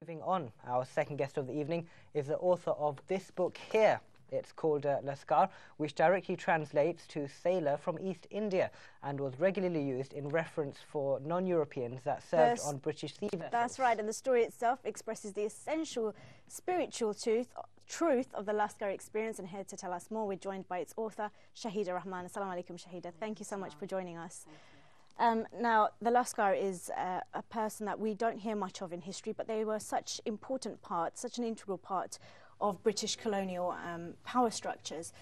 Moving on, our second guest of the evening is the author of this book here. It's called Lascar, which directly translates to sailor from East India and was regularly used in reference for non-Europeans that served on British sea vessels. That's right, and the story itself expresses the essential spiritual truth of the Lascar experience. And here to tell us more, we're joined by its author, Shahida Rahman. Assalamu alaikum, Shahida. Thank you so much for joining us. Now, the Lascar is a person that we don't hear much of in history, but they were such important part, such an integral part of British colonial power structures.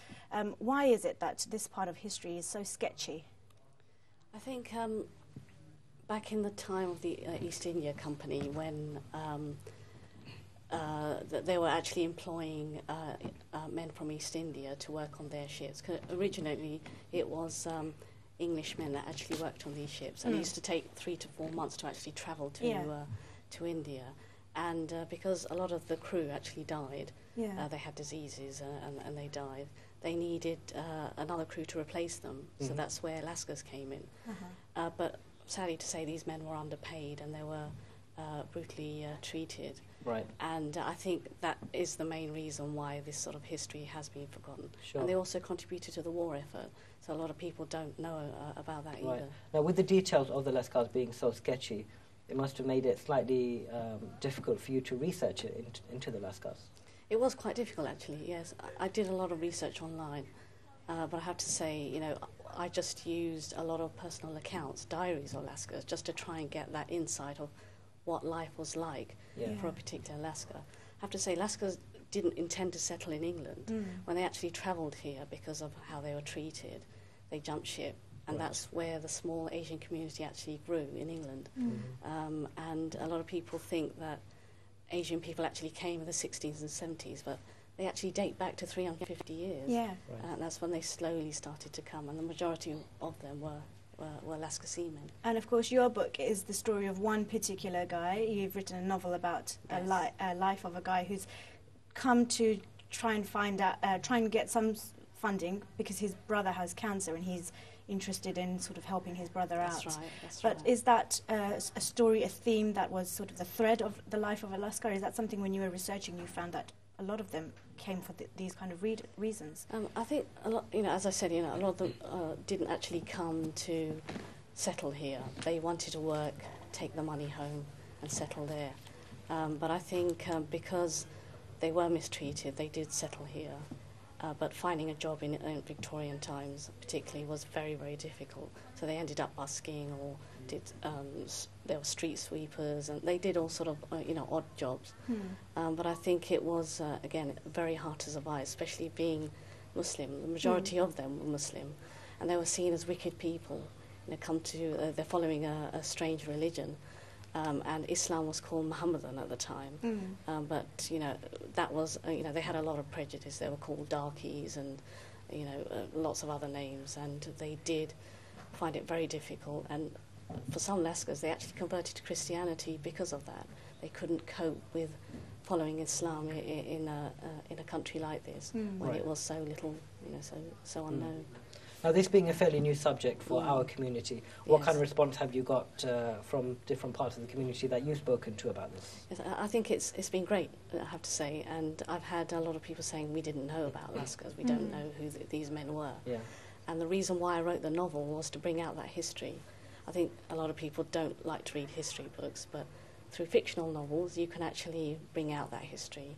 Why is it that this part of history is so sketchy? I think back in the time of the East India Company, when they were actually employing men from East India to work on their ships. 'Cause originally, it was Englishmen that actually worked on these ships, and it used to take 3 to 4 months to actually travel to India. And because a lot of the crew actually died, they had diseases and they died, they needed another crew to replace them. So that's where Lascars came in. But sadly to say, these men were underpaid and they were brutally treated. Right. And I think that is the main reason why this sort of history has been forgotten. Sure. And they also contributed to the war effort, so a lot of people don't know about that either. Now, with the details of the Lascars being so sketchy, it must have made it slightly difficult for you to research it into the Lascars. It was quite difficult, actually, yes. I did a lot of research online, but I have to say, you know, I just used a lot of personal accounts, diaries of Lascars, just to try and get that insight of what life was like for a particular Lascar. I have to say, Lascars didn't intend to settle in England. When they actually travelled here because of how they were treated, they jumped ship. And that's where the small Asian community actually grew in England. And a lot of people think that Asian people actually came in the 60s and 70s, but they actually date back to 350 years. And that's when they slowly started to come, and the majority of them were Lascar seamen. And of course, your book is the story of one particular guy. You've written a novel about a life of a guy who's come to try and find out, try and get some funding because his brother has cancer, and he's interested in sort of helping his brother out. That's but right. Is that a story, a theme that was sort of the thread of the life of a Lascar? Is that something when you were researching you found that a lot of them came for these kind of reasons? I think a lot, you know, as I said, you know, a lot of them didn't actually come to settle here. They wanted to work, take the money home and settle there. But I think because they were mistreated, they did settle here. But finding a job in Victorian times particularly was very, very difficult. So they ended up busking or did, there were street sweepers, and they did all sort of, you know, odd jobs. But I think it was, again, very hard to survive, especially being Muslim. The majority of them were Muslim, and they were seen as wicked people. You know, they're following a strange religion. And Islam was called Mohammedan at the time, but you know that was you know, they had a lot of prejudice. They were called darkies and you know lots of other names, and they did find it very difficult. And for some Lascars, they actually converted to Christianity because of that. They couldn't cope with following Islam in a country like this when it was so little, you know, so unknown. Now, this being a fairly new subject for our community, what kind of response have you got from different parts of the community that you've spoken to about this? Yes, I think it's been great, I have to say, and I've had a lot of people saying we didn't know about Lascars, we don't know who these men were. And the reason why I wrote the novel was to bring out that history. I think a lot of people don't like to read history books, but through fictional novels you can actually bring out that history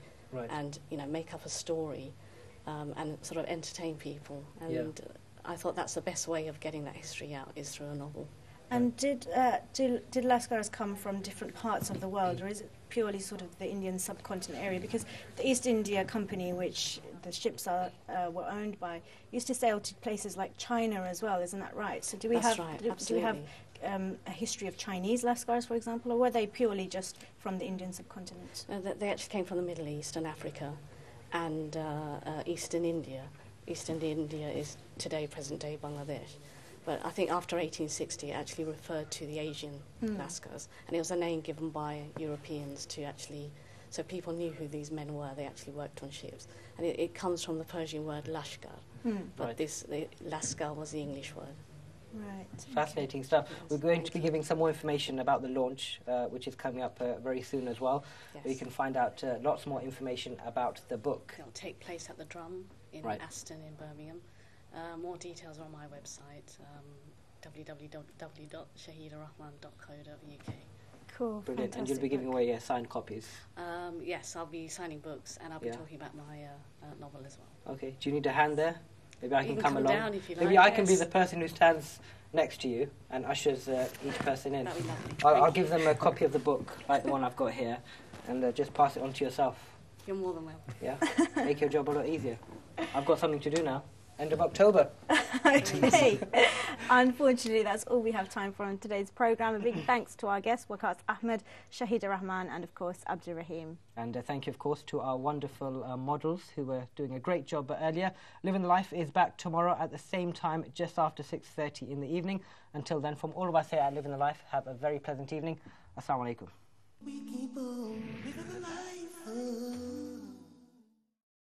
and, you know, make up a story and sort of entertain people. And I thought that's the best way of getting that history out, is through a novel. And did Lascars come from different parts of the world, or is it purely sort of the Indian subcontinent area? Because the East India Company, which the ships were owned by, used to sail to places like China as well, isn't that right? So do we have a history of Chinese Lascars, for example, or were they purely just from the Indian subcontinent? They actually came from the Middle East and Africa and Eastern India. Eastern India is today, present-day Bangladesh. But I think after 1860 it actually referred to the Asian Lascars, and it was a name given by Europeans to actually, so people knew who these men were. They actually worked on ships. And it comes from the Persian word Lashkar, but the Lascar was the English word. Right. Fascinating stuff. We're going to be giving some more information about the launch, which is coming up very soon as well. Yes. You can find out lots more information about the book. It'll take place at the Drum in Right. Aston in Birmingham. More details are on my website, www.shahidarahman.co.uk. Cool. Brilliant. And you'll be Fantastic giving book. away signed copies. Yes, I'll be signing books and I'll be Yeah. talking about my novel as well. Okay. Do you need a hand there? Maybe I You can can come come along. down if you Maybe like, I can be yes. the person who stands next to you and ushers each person in. That'd be lovely. I'll Thank give you. them a copy of the book, like the one I've got here, and just pass it on to yourself. You're more than welcome. Yeah, make your job a lot easier. I've got something to do now. End of October. Okay. Unfortunately, that's all we have time for on today's programme. A big thanks to our guests, Waqas Ahmed, Shahida Rahman, and of course, Abdul Rahim. And thank you, of course, to our wonderful models who were doing a great job earlier. Living the Life is back tomorrow at the same time, just after 6:30 in the evening. Until then, from all of us here at Living the Life, have a very pleasant evening. Assalamu alaikum.